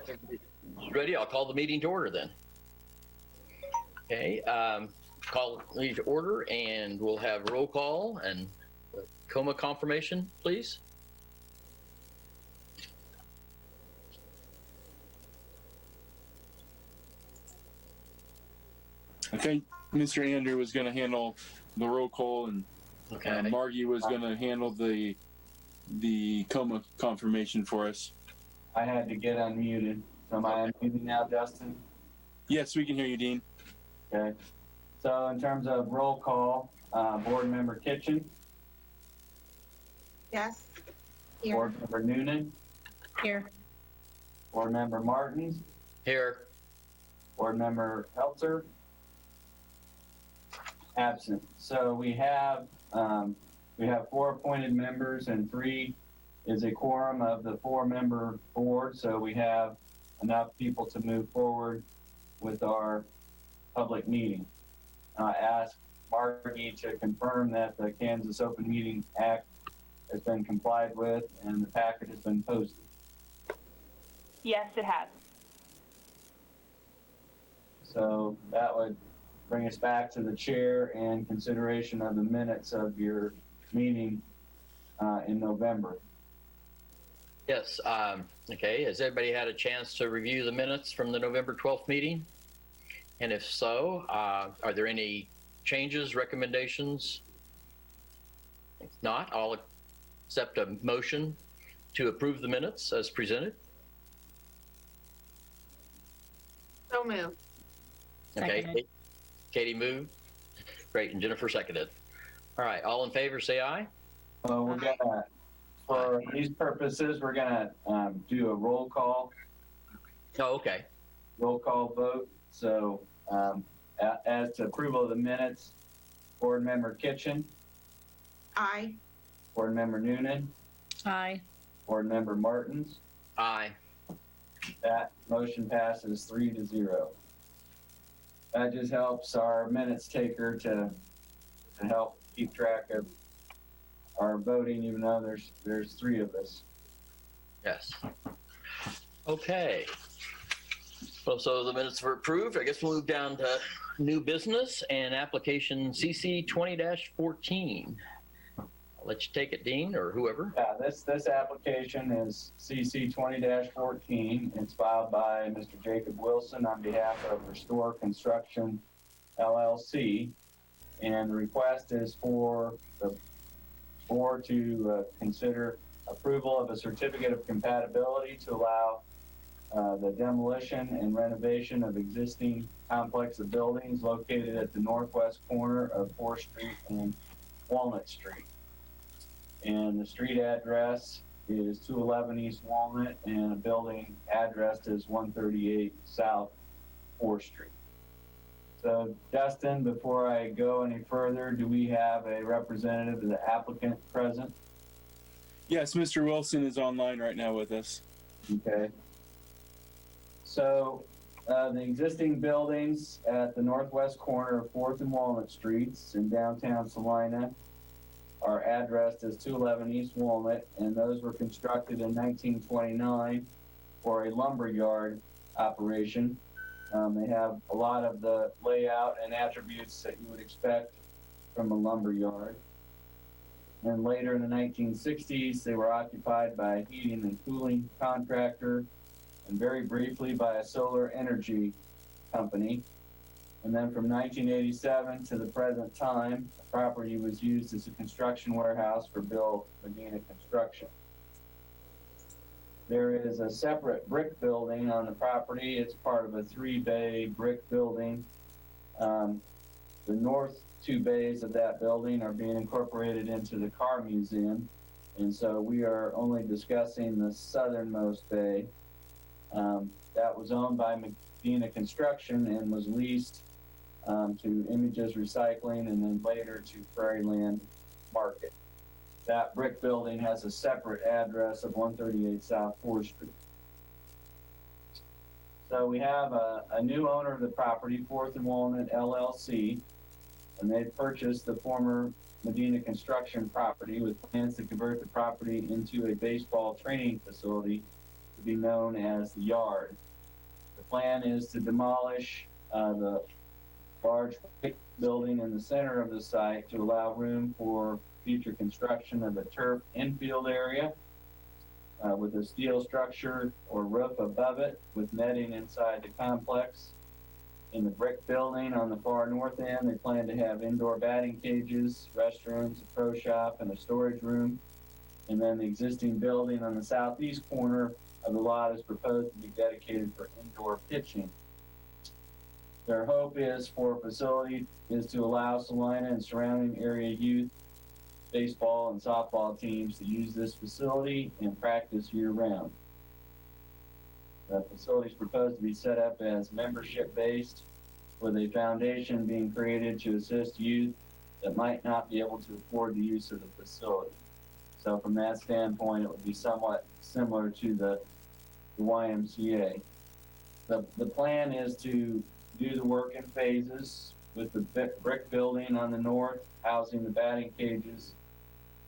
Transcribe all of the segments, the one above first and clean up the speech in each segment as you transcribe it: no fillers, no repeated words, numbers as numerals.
Everybody's ready? I'll call the meeting to order then. Okay, call the meeting to order, and we'll have roll call and coma confirmation, please. I think Mr. Andrew was going to handle the roll call, and Margie was going to handle the coma confirmation for us. I had to get unmuted. So am I unmuted now, Justin? Yes, we can hear you, Dean. Okay. So in terms of roll call, Board Member Kitchen. Yes. Here. Board Member Noonan. Here. Board Member Martins. Here. Board Member Heltzer. Absent. So we have 4 appointed members, and 3 is a quorum of the 4-member board. So we have enough people to move forward with our public meeting. I asked Margie to confirm that the Kansas Open Meeting Act has been complied with and the packet has been posted. Yes, it has. So that would bring us back to the chair and consideration of the minutes of your meeting in November. Yes. Okay. Has everybody had a chance to review the minutes from the November 12th meeting? And if so, are there any changes, recommendations? If not, I'll accept a motion to approve the minutes as presented. So moved. Okay. Seconded. Katie moved. Great. And Jennifer seconded. All right. All in favor, say aye. Well, we're gonna, for these purposes, we're gonna do a roll call Oh, okay. vote. So as to approval of the minutes, Board Member Kitchen, Aye. Board Member Noonan, Aye. Board Member Martins. Aye. That motion passes 3-0. That just helps our minutes taker to help keep track of our voting, even though there's 3 of us. Yes. Okay. Well, so the minutes were approved. I guess we'll move down to new business and application CC 20-14. I'll let you take it, Dean, or whoever. Yeah, this application is CC 20-14. It's filed by Mr. Jacob Wilson on behalf of Restore Construction LLC, and the request is for the board to consider approval of a certificate of compatibility to allow the demolition and renovation of existing complex of buildings located at the northwest corner of 4th Street and Walnut Street. And the street address is 211 East Walnut, and a building address is 138 South 4th Street. So, Justin, before I go any further, do we have a representative of the applicant present? Yes, Mr. Wilson is online right now with us. Okay. So, the existing buildings at the northwest corner of 4th and Walnut Streets in downtown Salina are addressed as 211 East Walnut, and those were constructed in 1929 for a lumber yard operation. They have a lot of the layout and attributes that you would expect from a lumber yard. And later in the 1960s, they were occupied by a heating and cooling contractor, and very briefly by a solar energy company. And then from 1987 to the present time, the property was used as a construction warehouse for Bill Medina Construction. There is a separate brick building on the property. It's part of a 3-bay brick building. The north 2 bays of that building are being incorporated into the car museum. And so we are only discussing the southernmost bay. That was owned by Medina Construction and was leased to Images Recycling and then later to Prairieland Market. That brick building has a separate address of 138 South 4th Street. So we have a new owner of the property, 4th and Walnut LLC, and they purchased the former Medina Construction property with plans to convert the property into a baseball training facility to be known as the yard. The plan is to demolish the large brick building in the center of the site to allow room for future construction of a turf infield area with a steel structure or roof above it with netting inside the complex. In the brick building on the far north end, they plan to have indoor batting cages, restrooms, a pro shop, and a storage room. And then the existing building on the southeast corner of the lot is proposed to be dedicated for indoor pitching. Their hope is for a facility is to allow Salina and surrounding area youth, baseball and softball teams to use this facility and practice year-round. The facility is proposed to be set up as membership-based, with a foundation being created to assist youth that might not be able to afford the use of the facility. So from that standpoint, it would be somewhat similar to the YMCA. The plan is to do the work in phases, with the brick building on the north housing the batting cages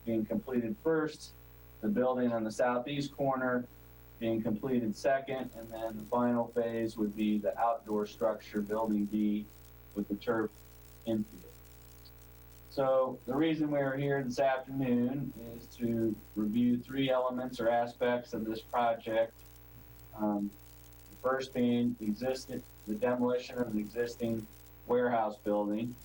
being completed first, the building on the southeast corner being completed second, and then the final phase would be the outdoor structure, building B, with the turf infield. So the reason we are here this afternoon is to review 3 elements or aspects of this project. The first being the demolition of an existing warehouse building.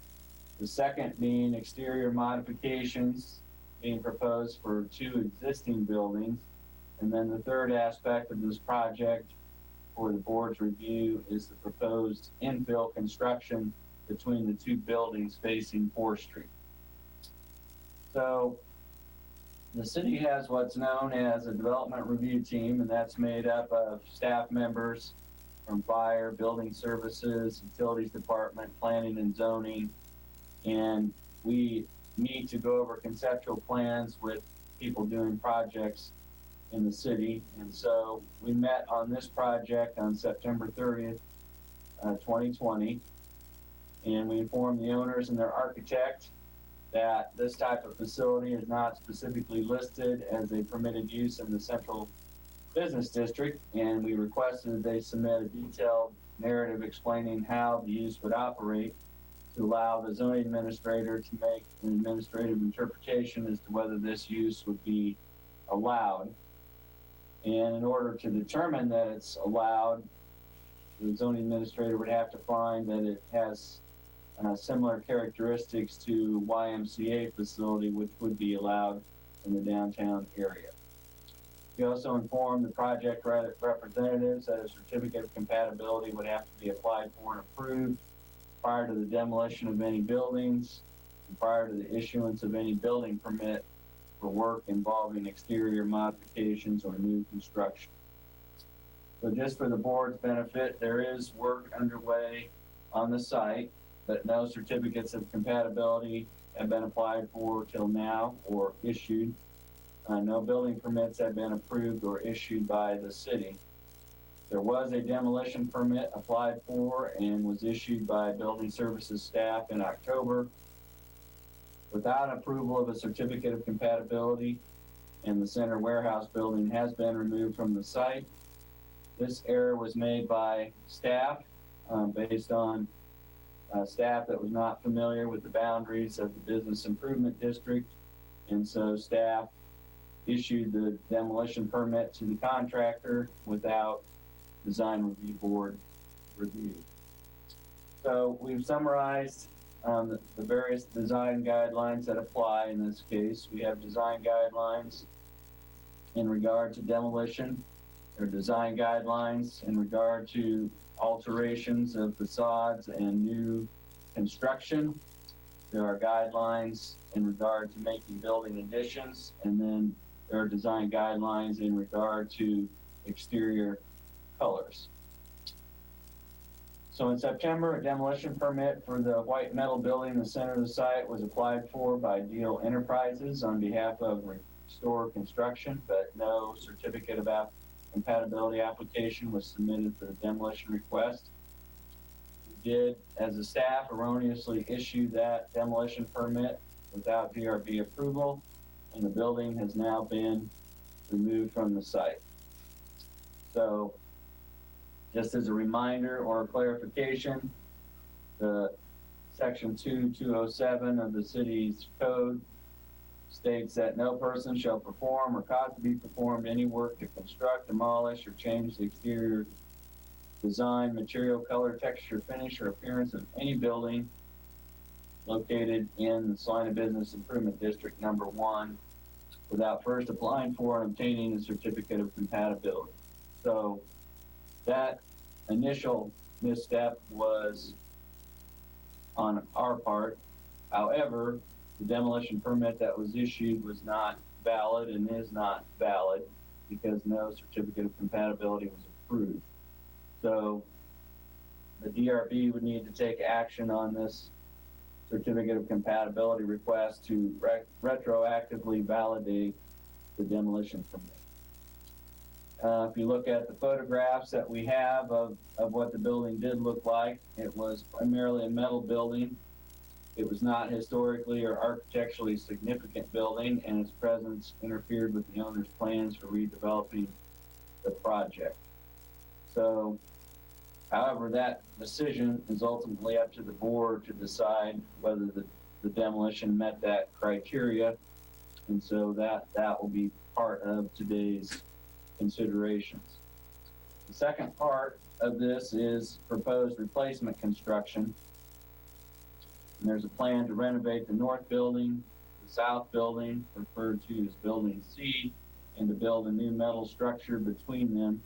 The second being exterior modifications being proposed for 2 existing buildings. And then the third aspect of this project for the board's review is the proposed infill construction between the 2 buildings facing 4th Street. So the city has what's known as a development review team, and that's made up of staff members from fire, building services, utilities department, planning and zoning. And we meet to go over conceptual plans with people doing projects in the city. And so we met on this project on September 30th, 2020. And we informed the owners and their architect that this type of facility is not specifically listed as a permitted use in the central business district, and we requested that they submit a detailed narrative explaining how the use would operate to allow the zoning administrator to make an administrative interpretation as to whether this use would be allowed. And in order to determine that it's allowed, the zoning administrator would have to find that it has similar characteristics to YMCA facility, which would be allowed in the downtown area. We also informed the project representatives that a certificate of compatibility would have to be applied for and approved prior to the demolition of any buildings and prior to the issuance of any building permit for work involving exterior modifications or new construction. So just for the board's benefit, there is work underway on the site, but no certificates of compatibility have been applied for till now or issued. No building permits have been approved or issued by the city. There was a demolition permit applied for and was issued by building services staff in October. Without approval of a certificate of compatibility, and the center warehouse building has been removed from the site. This error was made by staff based on staff that was not familiar with the boundaries of the business improvement district, and so staff issued the demolition permit to the contractor without design review board review. So we've summarized the various design guidelines that apply in this case. We have design guidelines in regard to demolition. There are design guidelines in regard to alterations of facades and new construction. There are guidelines in regard to making building additions, and then there are design guidelines in regard to exterior colors. So in September, a demolition permit for the white metal building in the center of the site was applied for by Deal Enterprises on behalf of Restore Construction, but no certificate of compatibility application was submitted for the demolition request. We did, as a staff, erroneously issue that demolition permit without DRB approval, and the building has now been removed from the site. So just as a reminder or clarification, the section 2207 of the city's code states that no person shall perform or cause to be performed any work to construct, demolish, or change the exterior design, material, color, texture, finish, or appearance of any building located in the Salina Business Improvement District Number 1 without first applying for and obtaining a certificate of compatibility. So that initial misstep was on our part. However, the demolition permit that was issued was not valid and is not valid because no certificate of compatibility was approved. So the DRB would need to take action on this certificate of compatibility request to retroactively validate the demolition permit. If you look at the photographs that we have of what the building did look like, it was primarily a metal building. It was not historically or architecturally significant building, and its presence interfered with the owner's plans for redeveloping the project. So, however, that decision is ultimately up to the board to decide whether the demolition met that criteria, and so that will be part of today's considerations. The second part of this is proposed replacement construction. And there's a plan to renovate the north building, the south building, referred to as Building C, and to build a new metal structure between them,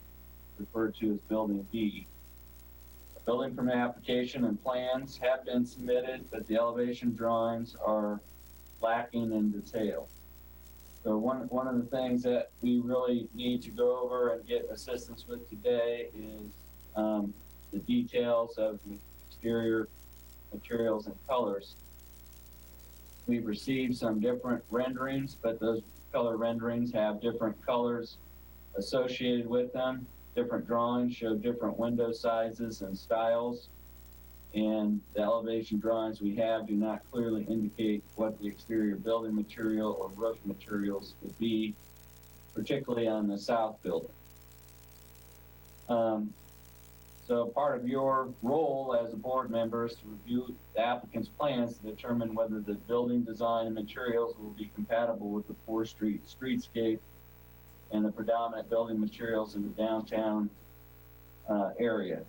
referred to as Building B. A building permit application and plans have been submitted, but the elevation drawings are lacking in detail. So one of the things that we really need to go over and get assistance with today is the details of the exterior materials and colors. We've received some different renderings, but those color renderings have different colors associated with them. Different drawings show different window sizes and styles, and the elevation drawings we have do not clearly indicate what the exterior building material or roof materials would be, particularly on the south building. So part of your role as a board member is to review the applicant's plans to determine whether the building design and materials will be compatible with the 4th Street streetscape and the predominant building materials in the downtown area.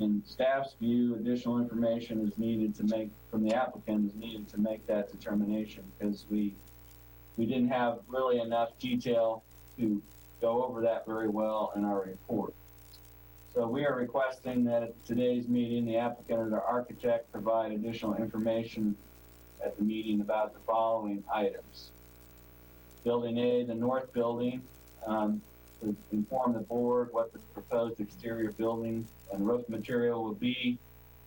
In staff's view, additional information is needed to make, from the applicant is needed to make that determination, because we didn't have really enough detail to go over that very well in our report. So we are requesting that at today's meeting, the applicant or the architect provide additional information at the meeting about the following items. Building A, the north building, to inform the board what the proposed exterior building and roof material will be,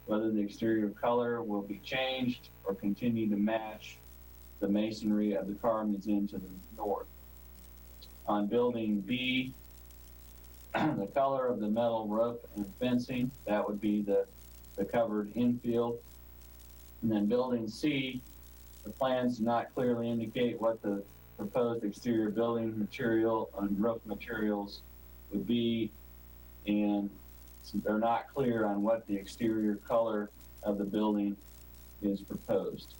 whether the exterior color will be changed or continue to match the masonry of the carvings into the north. On building B, the color of the metal roof and fencing, that would be the covered infield. And then building C, the plans do not clearly indicate what the proposed exterior building material and roof materials would be, and they're not clear on what the exterior color of the building is proposed.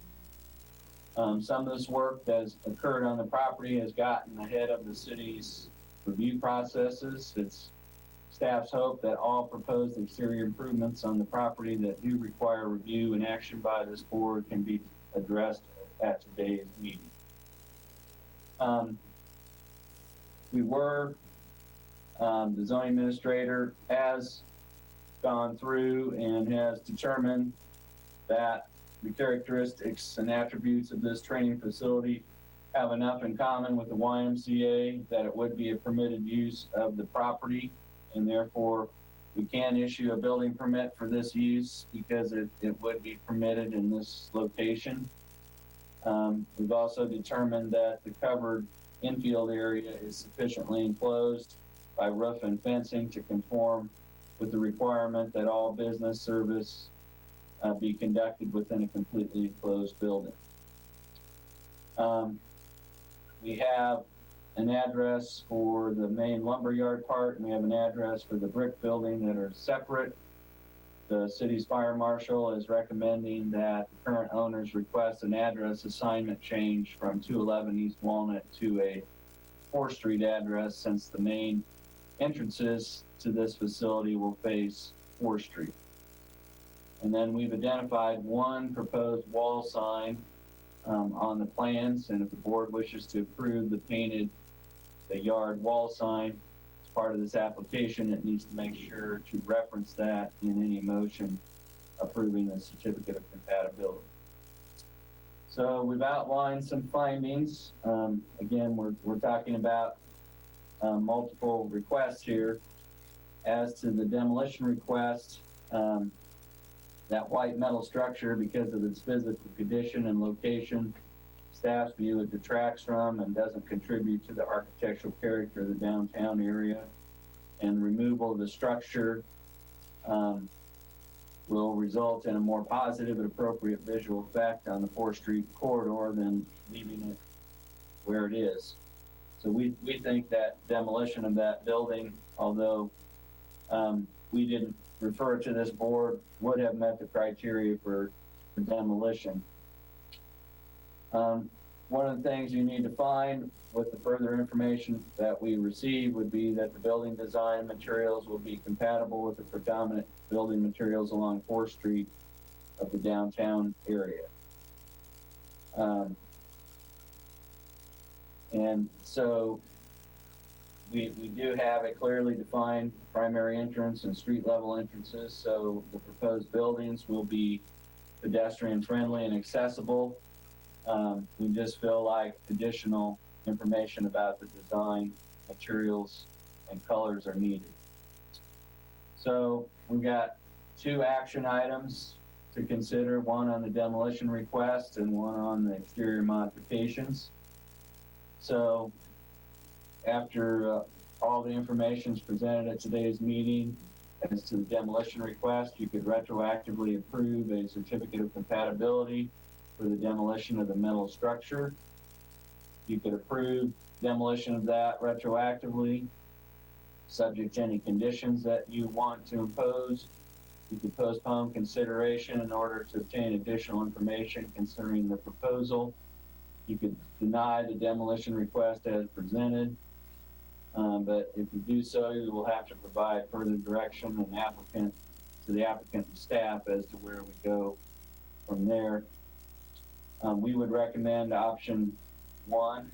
Some of this work that has occurred on the property has gotten ahead of the city's review processes. It's staff's hope that all proposed exterior improvements on the property that do require review and action by this board can be addressed at today's meeting. The zoning administrator has gone through and has determined that the characteristics and attributes of this training facility have enough in common with the YMCA that it would be a permitted use of the property, and therefore we can issue a building permit for this use because it would be permitted in this location. We've also determined that the covered infield area is sufficiently enclosed by roof and fencing to conform with the requirement that all business service be conducted within a completely enclosed building. We have an address for the main lumberyard part, and we have an address for the brick building that are separate. The city's fire marshal is recommending that the current owners request an address assignment change from 211 East Walnut to a 4th Street address, since the main entrances to this facility will face 4th Street. And then we've identified one proposed wall sign on the plans, and if the board wishes to approve the yard wall sign as part of this application, it needs to make sure to reference that in any motion approving the certificate of compatibility. So we've outlined some findings. Again, we're talking about multiple requests here. As to the demolition request, that white metal structure, because of its physical condition and location, staff's view it detracts from and doesn't contribute to the architectural character of the downtown area. And removal of the structure will result in a more positive and appropriate visual effect on the 4th Street corridor than leaving it where it is. So we think that demolition of that building, although we didn't refer to this board, would have met the criteria for demolition. One of the things you need to find with the further information that we receive would be that the building design materials will be compatible with the predominant building materials along 4th Street of the downtown area. And so we do have a clearly defined primary entrance and street level entrances, so the proposed buildings will be pedestrian friendly and accessible. We just feel like additional information about the design, materials, and colors are needed. So we've got 2 action items to consider, one on the demolition request and one on the exterior modifications. So after all the information is presented at today's meeting as to the demolition request, you could retroactively approve a certificate of compatibility for the demolition of the metal structure. You could approve demolition of that retroactively, subject to any conditions that you want to impose. You could postpone consideration in order to obtain additional information concerning the proposal. You could deny the demolition request as presented, but if you do so, you will have to provide further direction to the applicant and staff as to where we go from there. We would recommend option 1,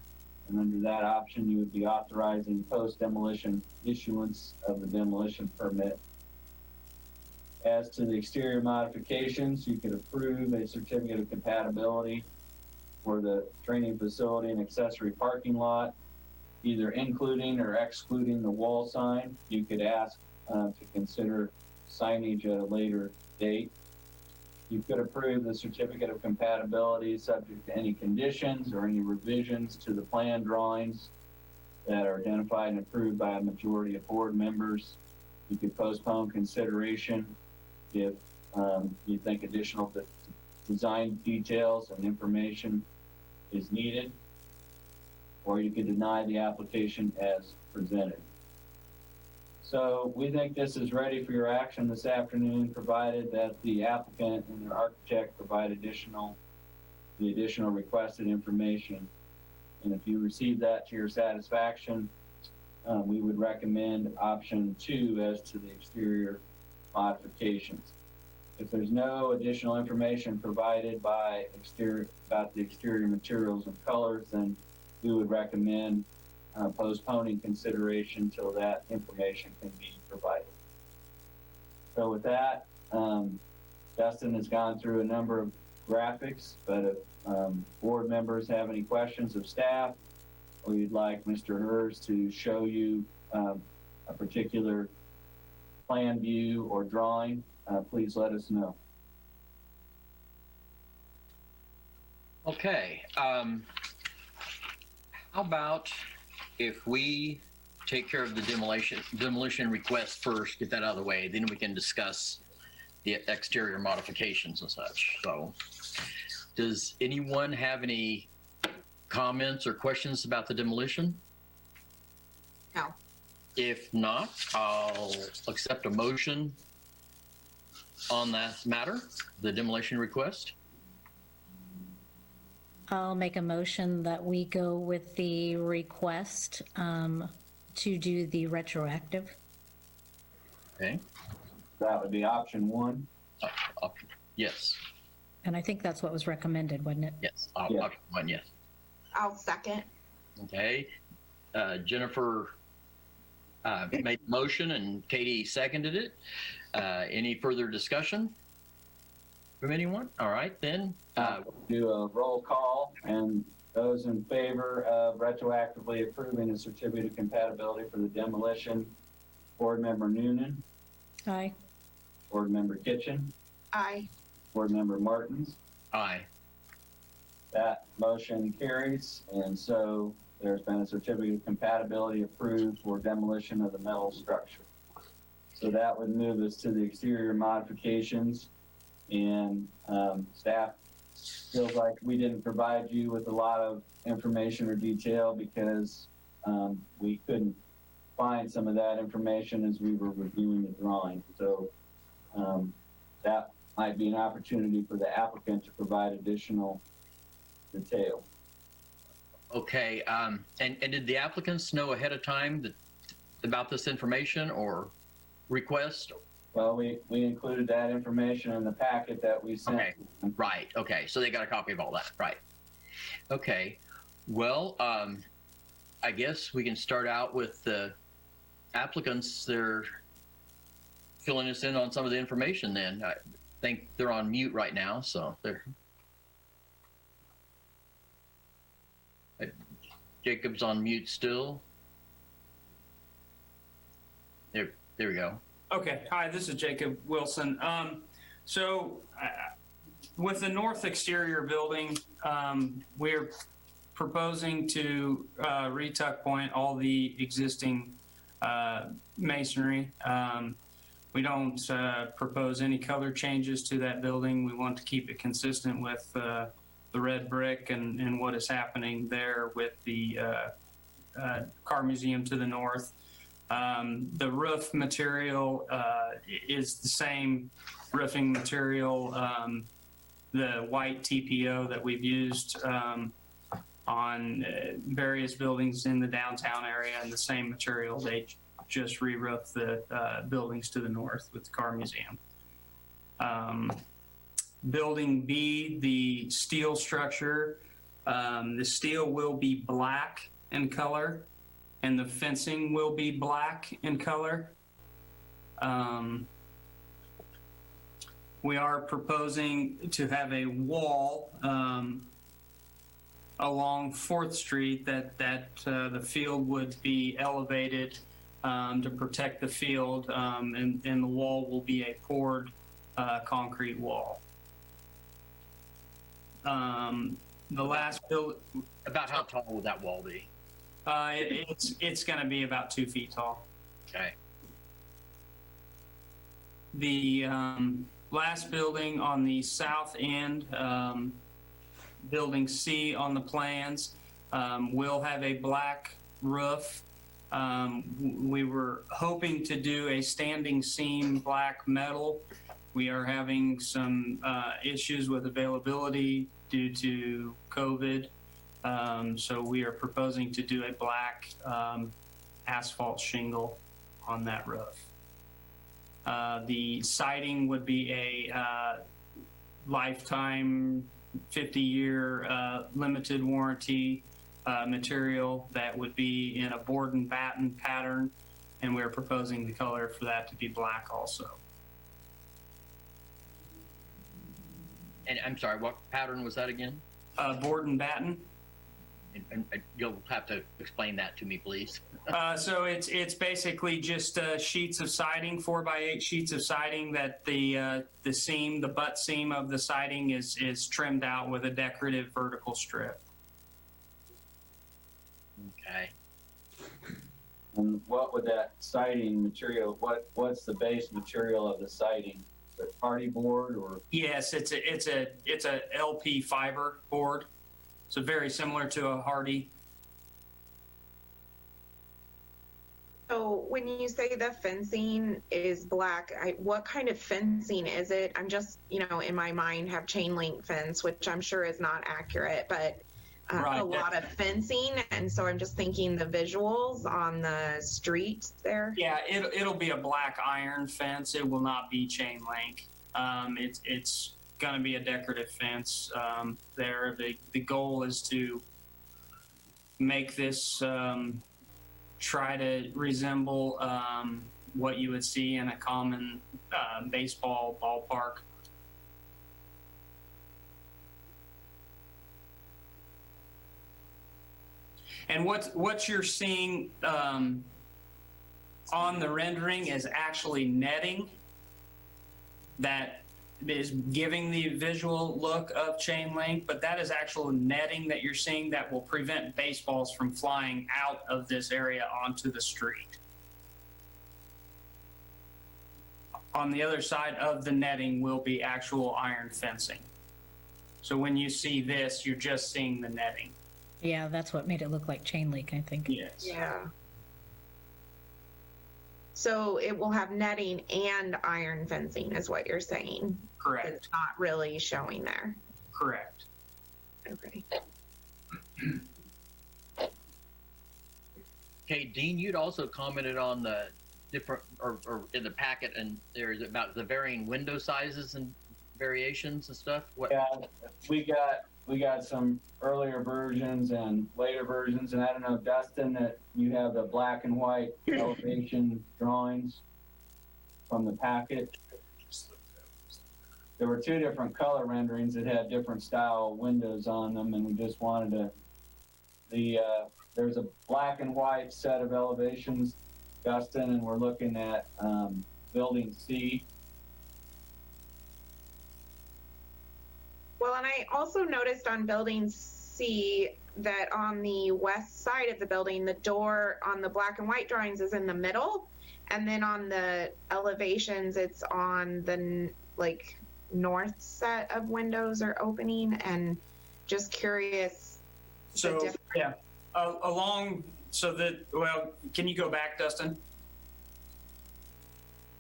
and under that option, you would be authorizing post-demolition issuance of the demolition permit. As to the exterior modifications, you could approve a certificate of compatibility for the training facility and accessory parking lot, either including or excluding the wall sign. You could ask to consider signage at a later date. You could approve the certificate of compatibility subject to any conditions or any revisions to the plan drawings that are identified and approved by a majority of board members. You could postpone consideration if you think additional design details and information is needed, or you could deny the application as presented. So we think this is ready for your action this afternoon, provided that the applicant and their architect provide the additional requested information. And if you receive that to your satisfaction, we would recommend option 2 as to the exterior modifications. If there's no additional information provided about the exterior materials and colors, then we would recommend postponing consideration till that information can be provided. So with that, Dustin has gone through a number of graphics, but if board members have any questions of staff, or you'd like Mr. Hers to show you a particular plan view or drawing, please let us know. Okay. How about if we take care of the demolition request first, get that out of the way, then we can discuss the exterior modifications and such. So does anyone have any comments or questions about the demolition? No. If not, I'll accept a motion on that matter, the demolition request. I'll make a motion that we go with the request to do the retroactive. Okay. That would be option one. Yes. And I think that's what was recommended, wasn't it? Yes. Yeah. Option one, yes. I'll second. Okay. Jennifer made the motion and Katie seconded it. Any further discussion from anyone? All right, then. Do a roll call, and those in favor of retroactively approving the certificate of compatibility for the demolition, Board Member Noonan, Aye. Board Member Kitchen, Aye. Board Member Martins. Aye. That motion carries, and so there's been a certificate of compatibility approved for demolition of the metal structure. So that would move us to the exterior modifications, and staff feels like we didn't provide you with a lot of information or detail because we couldn't find some of that information as we were reviewing the drawing. So that might be an opportunity for the applicant to provide additional detail. Okay. And did the applicants know ahead of time about this information or request? Well, we included that information in the packet that we sent. Okay. Right. Okay. So they got a copy of all that. Right. Okay. Well, I guess we can start out with the applicants. They're filling us in on some of the information then. I think they're on mute right now, so they're. Jacob's on mute still. There we go. Okay, hi, this is Jacob Wilson. With the north exterior building, we're proposing to retuck point all the existing masonry. We don't propose any color changes to that building. We want to keep it consistent with the red brick and what is happening there with the car museum to the north. The roof material is the same roofing material, the white TPO that we've used on various buildings in the downtown area, and the same material. They just re-roofed the buildings to the north with the car museum. Building B, the steel structure, the steel will be black in color, and the fencing will be black in color. We are proposing to have a wall along 4th Street that the field would be elevated to protect the field, and the wall will be a poured concrete wall. The last build. About how tall would that wall be? It's going to be about 2 feet tall. Okay. The last building on the south end, building C on the plans, will have a black roof. We were hoping to do a standing seam black metal. We are having some issues with availability due to COVID. So we are proposing to do a black asphalt shingle on that roof. The siding would be a lifetime 50-year limited warranty material that would be in a board and batten pattern, and we're proposing the color for that to be black also. And I'm sorry, what pattern was that again? Board and batten. And you'll have to explain that to me, please. So it's basically just sheets of siding, 4x8 sheets of siding that the seam, the butt seam of the siding is trimmed out with a decorative vertical strip. Okay. And what would that siding material, what's the base material of the siding? Is it party board or? Yes, it's a LP fiber board. So very similar to a Hardy. So when you say the fencing is black, what kind of fencing is it? I'm just, in my mind have chain link fence, which I'm sure is not accurate, but Right. a lot of fencing. And so I'm just thinking the visuals on the street there. Yeah, it'll be a black iron fence. It will not be chain link. It's going to be a decorative fence there. The goal is to make this try to resemble what you would see in a common baseball ballpark. And what you're seeing on the rendering is actually netting that is giving the visual look of chain link, but that is actual netting that you're seeing that will prevent baseballs from flying out of this area onto the street. On the other side of the netting will be actual iron fencing. So when you see this, you're just seeing the netting. Yeah, that's what made it look like chain link, I think. Yes. Yeah. So it will have netting and iron fencing is what you're saying. Correct. It's not really showing there. Correct. Okay. Okay, Dean, you'd also commented on the different, or in the packet, and there's about the varying window sizes and variations and stuff. What? Yeah, we got some earlier versions and later versions, and I don't know, Dustin, that you have the black and white elevation drawings from the packet. There were two different color renderings that had different style windows on them, and we just wanted to, there's a black and white set of elevations, Dustin, and we're looking at building C. Well, and I also noticed on building C that on the west side of the building, the door on the black and white drawings is in the middle. And then on the elevations, it's on the north set of windows are opening, and just curious. So, yeah, can you go back, Dustin?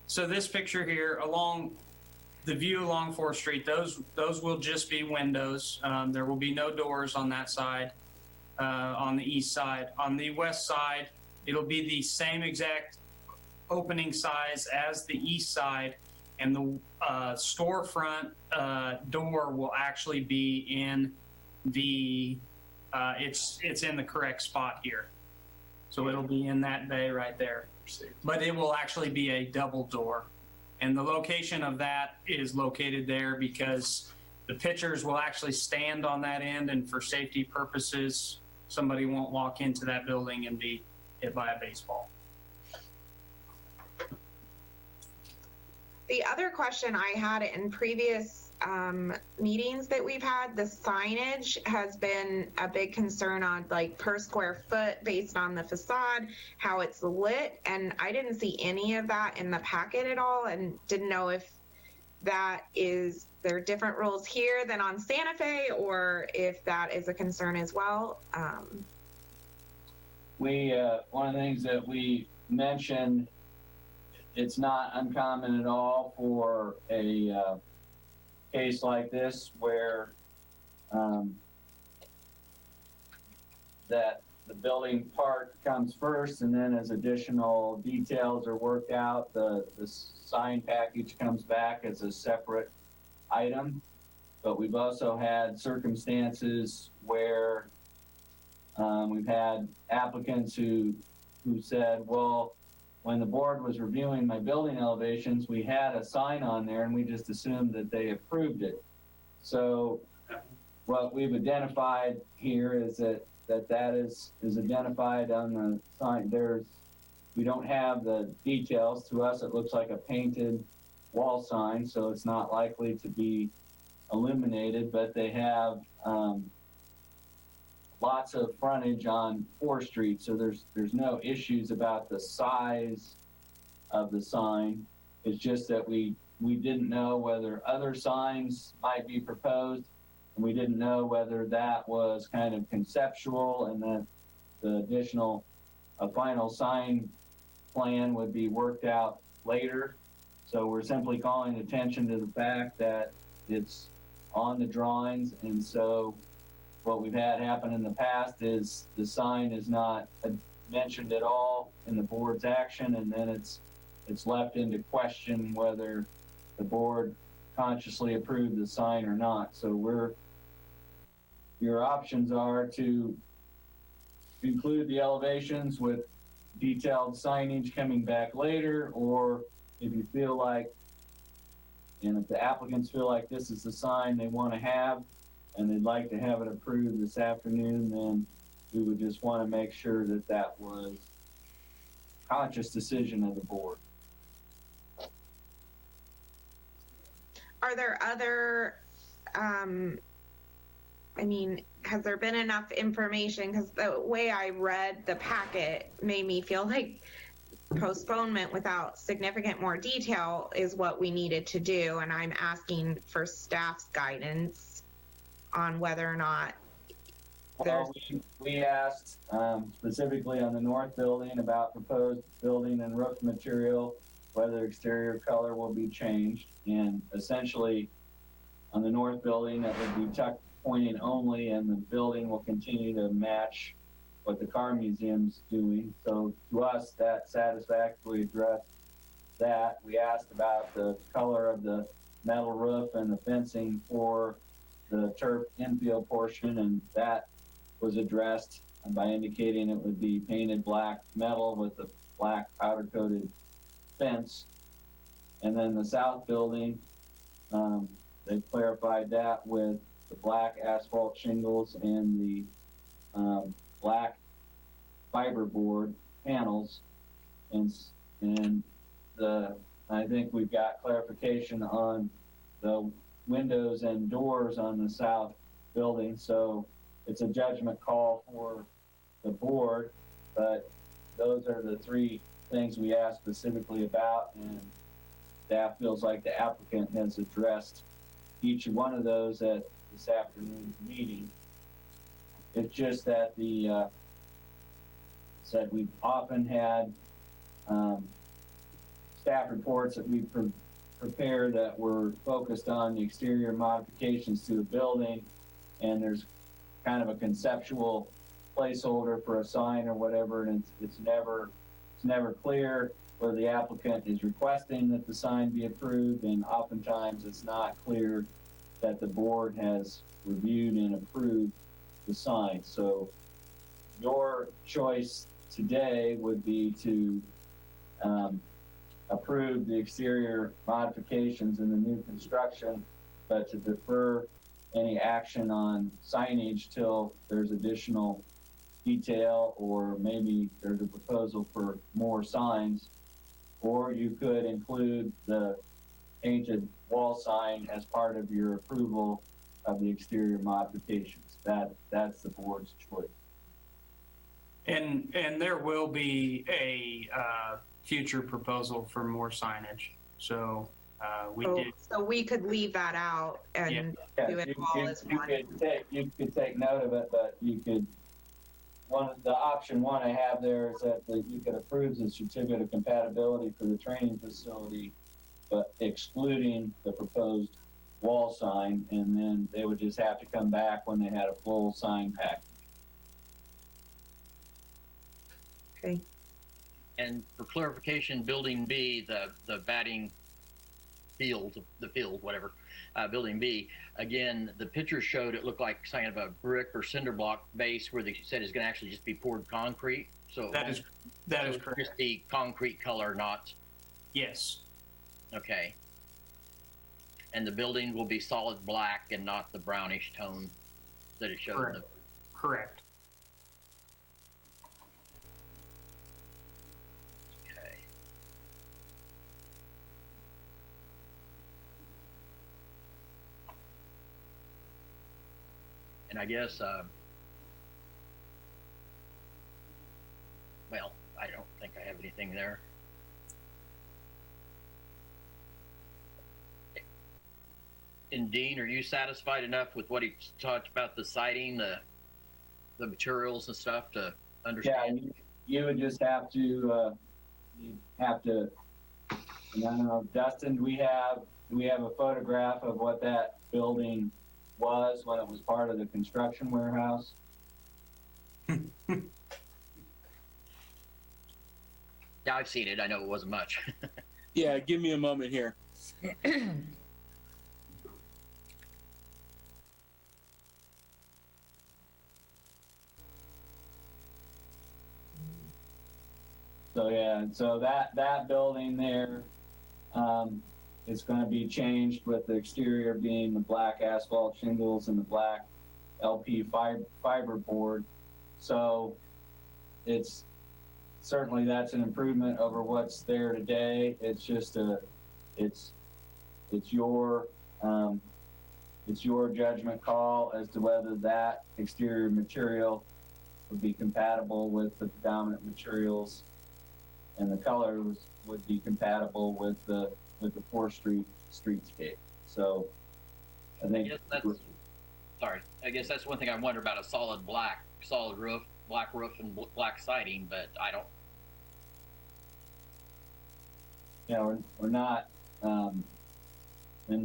So this picture here, along the view along 4th Street, those will just be windows. There will be no doors on that side, on the east side. On the west side, it'll be the same exact opening size as the east side, and the storefront door will actually be in the, it's in the correct spot here. So it'll be in that bay right there. But it will actually be a double door. And the location of that is located there because the pitchers will actually stand on that end, and for safety purposes, somebody won't walk into that building and be hit by a baseball. The other question I had in previous meetings that we've had, the signage has been a big concern on per square foot based on the facade, how it's lit. And I didn't see any of that in the packet at all, and didn't know if there are different rules here than on Santa Fe, or if that is a concern as well. One of the things that we mentioned, it's not uncommon at all for a case like this where that the building part comes first, and then as additional details are worked out, the sign package comes back as a separate item. But we've also had circumstances where we've had applicants who said, well, when the board was reviewing my building elevations, we had a sign on there and we just assumed that they approved it. So what we've identified here is that is identified on the sign. We don't have the details. To us, it looks like a painted wall sign, so it's not likely to be illuminated, but they have lots of frontage on 4th Street, so there's no issues about the size of the sign. It's just that we didn't know whether other signs might be proposed, and we didn't know whether that was kind of conceptual, and that the additional final sign plan would be worked out later. So we're simply calling attention to the fact that it's on the drawings. And so what we've had happen in the past is the sign is not mentioned at all in the board's action, and then it's left into question whether the board consciously approved the sign or not. So your options are to include the elevations with detailed signage coming back later, or if you feel like, and if the applicants feel like this is the sign they want to have and they'd like to have it approved this afternoon, then we would just want to make sure that that was a conscious decision of the board. Are there other, has there been enough information? Because the way I read the packet made me feel like postponement without significant more detail is what we needed to do. And I'm asking for staff's guidance on whether or not there's... Well, we asked specifically on the north building about proposed building and roof material, whether exterior color will be changed. And essentially on the north building, that would be tuck pointing only, and the building will continue to match what the car museum's doing. So to us, that satisfactorily addressed that. We asked about the color of the metal roof and the fencing for the turf infield portion, and that was addressed by indicating it would be painted black metal with a black powder coated fence. And then the south building, they clarified that with the black asphalt shingles and the black fiberboard panels, and I think we've got clarification on the windows and doors on the south building. So it's a judgment call for the board, but those are the three things we asked specifically about, and staff feels like the applicant has addressed each one of those at this afternoon's meeting. It's just that said we've often had staff reports that we've prepared that were focused on the exterior modifications to the building, and there's kind of a conceptual placeholder for a sign or whatever, and it's never clear whether the applicant is requesting that the sign be approved, and oftentimes it's not clear that the board has reviewed and approved the sign. So your choice today would be to approve the exterior modifications in the new construction, but to defer any action on signage till there's additional detail, or maybe there's a proposal for more signs. Or you could include the painted wall sign as part of your approval of the exterior modifications. That's the board's choice. And there will be a future proposal for more signage. So So we could leave that out and do it all as one. You could take note of it, but you could, the option one I have there is that you could approve the certificate of compatibility for the training facility, but excluding the proposed wall sign, and then they would just have to come back when they had a full sign package. Okay. And for clarification, building B, the batting field, whatever, building B, again, the picture showed it looked like kind of a brick or cinder block base where they said it's going to actually just be poured concrete. So that is correct. Just the concrete color, not. Yes. Okay. And the building will be solid black and not the brownish tone that it showed. Correct. Correct. Okay. And I guess, well, I don't think I have anything there. And Dean, are you satisfied enough with what he talked about the siding, the materials and stuff to understand? Yeah, you would just have to you have to, and I don't know, Dustin, do we have a photograph of what that building was when it was part of the construction warehouse? Yeah, I've seen it. I know it wasn't much. Yeah, give me a moment here. So yeah, and so that building there, is gonna be changed with the exterior being the black asphalt shingles and the black LP fiber board. So it's certainly, that's an improvement over what's there today. It's just it's your judgment call as to whether that exterior material would be compatible with the predominant materials, and the colors would be compatible with the 4th Street streetscape. So I think I guess that's one thing I wonder about: a solid roof, black roof, and black siding. But I don't. you know, we're not, and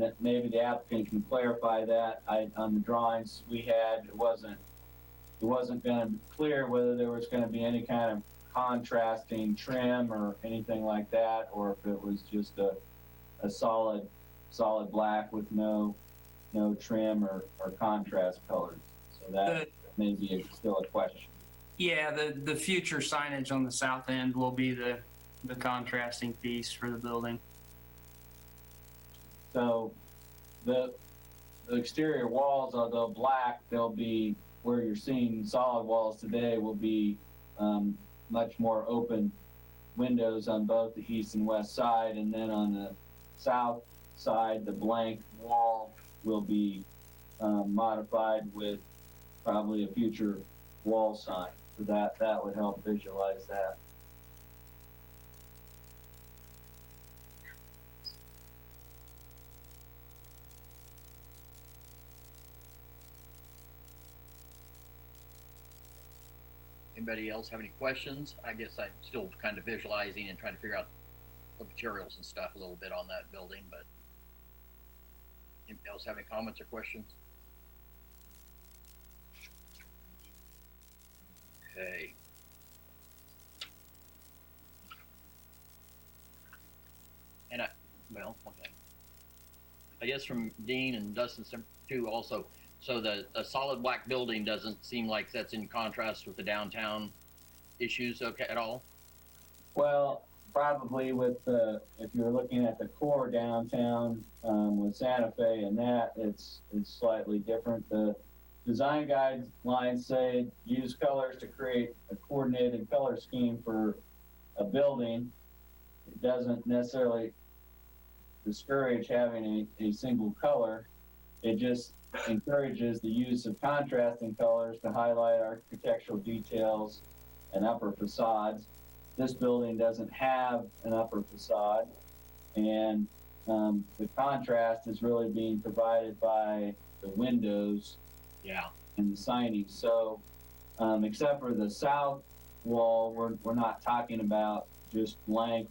that maybe the applicant can clarify that. On the drawings we had, it wasn't going to be clear whether there was going to be any kind of contrasting trim or anything like that, or if it was just a solid black with no trim or contrast colors. So that may be still a question. Yeah, the future signage on the south end will be the contrasting piece for the building. So the exterior walls, although black, they'll be, where you're seeing solid walls today, will be much more open windows on both the east and west side. And then on the south side, the blank wall will be modified with probably a future wall sign. So that would help visualize that. Anybody else have any questions? I guess I'm still kind of visualizing and trying to figure out the materials and stuff a little bit on that building, but anybody else have any comments or questions? Okay. And okay. I guess from Dean and Dustin too also, so a solid black building doesn't seem like that's in contrast with the downtown issues, okay, at all? Well, probably with if you're looking at the core downtown with Santa Fe and that, it's slightly different. The design guidelines say use colors to create a coordinated color scheme for a building. It doesn't necessarily discourage having a single color. It just encourages the use of contrasting colors to highlight architectural details and upper facades. This building doesn't have an upper facade, and the contrast is really being provided by the windows and the signage. So except for the south wall, we're not talking about just blank,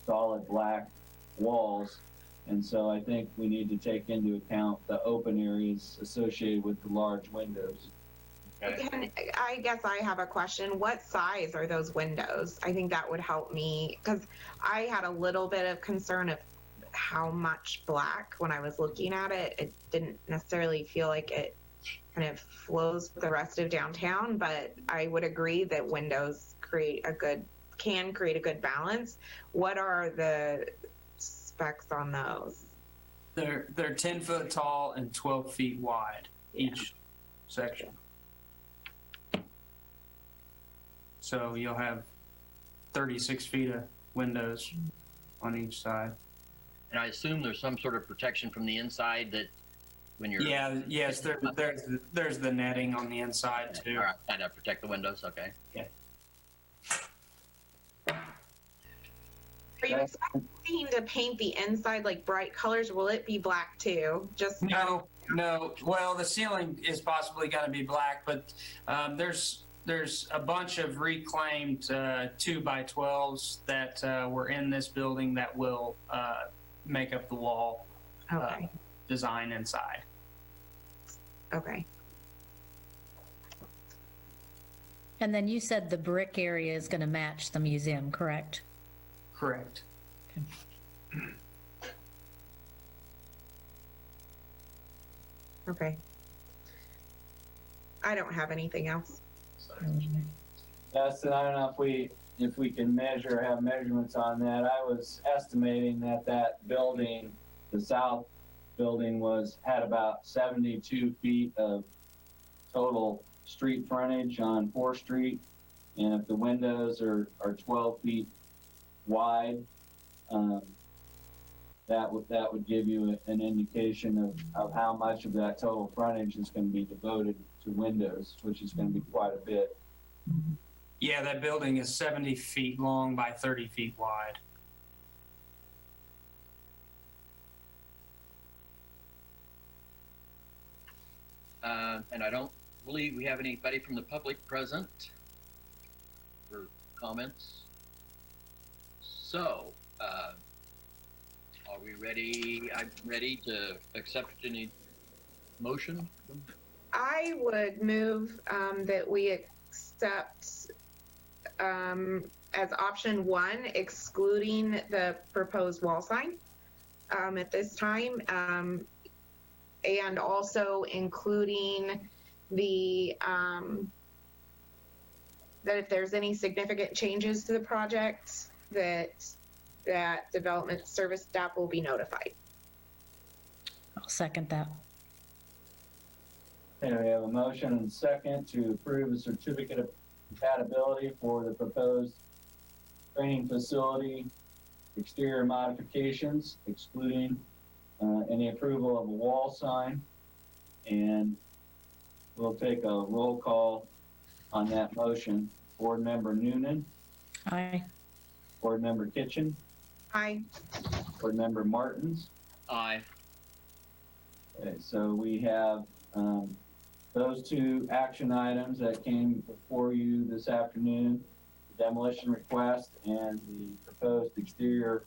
solid black walls. And so I think we need to take into account the open areas associated with the large windows. Okay. I guess I have a question. What size are those windows? I think that would help me, because I had a little bit of concern of how much black when I was looking at it. It didn't necessarily feel like it kind of flows with the rest of downtown, but I would agree that windows can create a good balance. What are the specs on those? They're 10 foot tall and 12 feet wide each section. So you'll have 36 feet of windows on each side. And I assume there's some sort of protection from the inside that when you're... Yes, there's the netting on the inside too. All right, kind of protect the windows, okay. Yeah. Are you expecting to paint the inside like bright colors? Will it be black too? No. Well, the ceiling is possibly going to be black, but there's there's a bunch of reclaimed 2x12s that were in this building that will make up the wall Okay, design inside. okay. And then you said the brick area is going to match the museum, correct? Correct. Okay. I don't have anything else. Dustin, I don't know if we can measure, have measurements on that. I was estimating that building, the south building had about 72 feet of total street frontage on 4th Street. And if the windows are 12 feet wide, that would give you an indication of how much of that total frontage is going to be devoted to windows, which is going to be quite a bit. Yeah, that building is 70 feet long by 30 feet wide. And I don't believe we have anybody from the public present for comments. So, are we ready? I'm ready to accept any motion. I would move that we accept as option 1, excluding the proposed wall sign at this time, and also including the that if there's any significant changes to the project, that development service staff will be notified. I'll second that. Okay, we have a motion and second to approve the certificate of compatibility for the proposed training facility exterior modifications, excluding any approval of a wall sign. And we'll take a roll call on that motion. Board Member Noonan, Aye. Board Member Kitchen, Aye. Board Member Martins. Aye. Okay, so we have those 2 action items that came before you this afternoon, the demolition request and the proposed exterior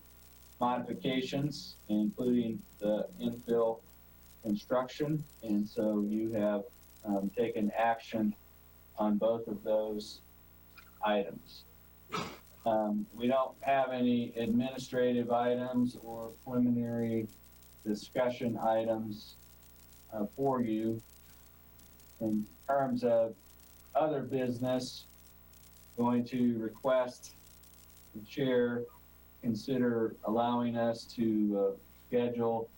modifications, including the infill construction. And so you have taken action on both of those items. We don't have any administrative items or preliminary discussion items for you. In terms of other business, going to request the chair consider allowing us to schedule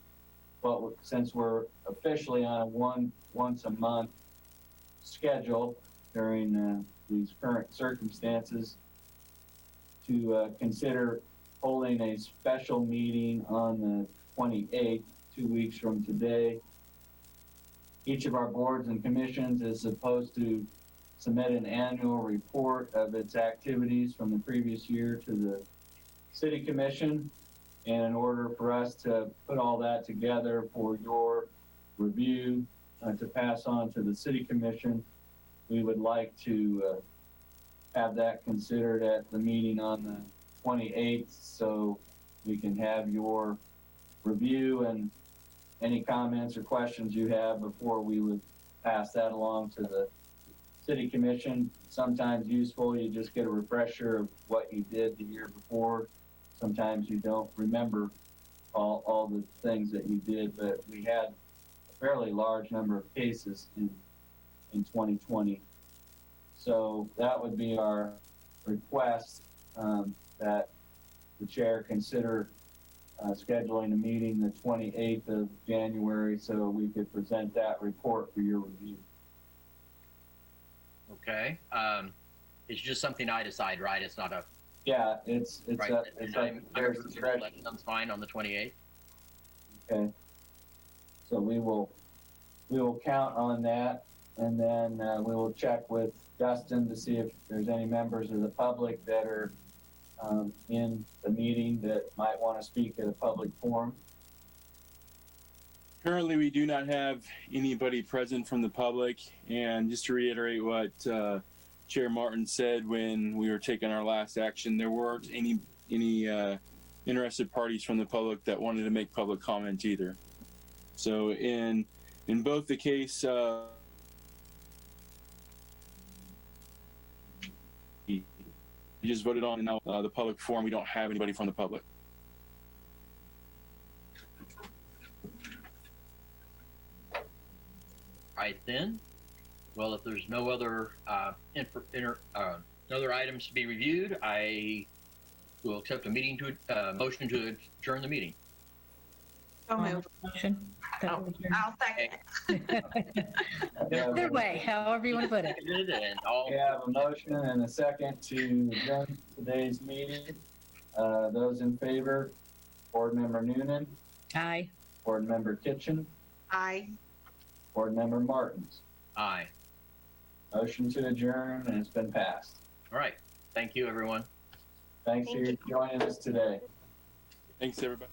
since we're officially on a once a month schedule during these current circumstances, to consider holding a special meeting on the 28th, 2 weeks from today. Each of our boards and commissions is supposed to submit an annual report of its activities from the previous year to the City Commission. And in order for us to put all that together for your review to pass on to the City Commission, we would like to have that considered at the meeting on the 28th, so we can have your review and any comments or questions you have before we would pass that along to the City Commission. Sometimes useful, you just get a refresher of what you did the year before. Sometimes you don't remember all the things that you did, but we had a fairly large number of cases in 2020. So that would be our request, that the chair consider scheduling a meeting the 28th of January so we could present that report for your review. Okay. It's just something I decide, right? It's not a Yeah, it's right. up, And it's up I'm to their agreeable. discretion. That sounds fine on the 28th. Okay. So we will count on that, and then we will check with Dustin to see if there's any members of the public that are in the meeting that might want to speak at a public forum. Currently, we do not have anybody present from the public. And just to reiterate what Chair Martin said when we were taking our last action, there weren't any interested parties from the public that wanted to make public comment either. So in both the case, we just voted on now the public forum. We don't have anybody from the public. Right then. Well, if there's no other other items to be reviewed, I will accept a motion to adjourn the meeting. So moved. Motion. I'll second. Either way, however you want to put it. And all, We have a motion and a second to adjourn today's meeting. Those in favor, Board Member Noonan, Aye. Board Member Kitchen, Aye. Board Member Martins. aye. Motion to adjourn, and it's been passed. All right. Thank you, everyone. Thanks for joining us today. Thanks, everybody.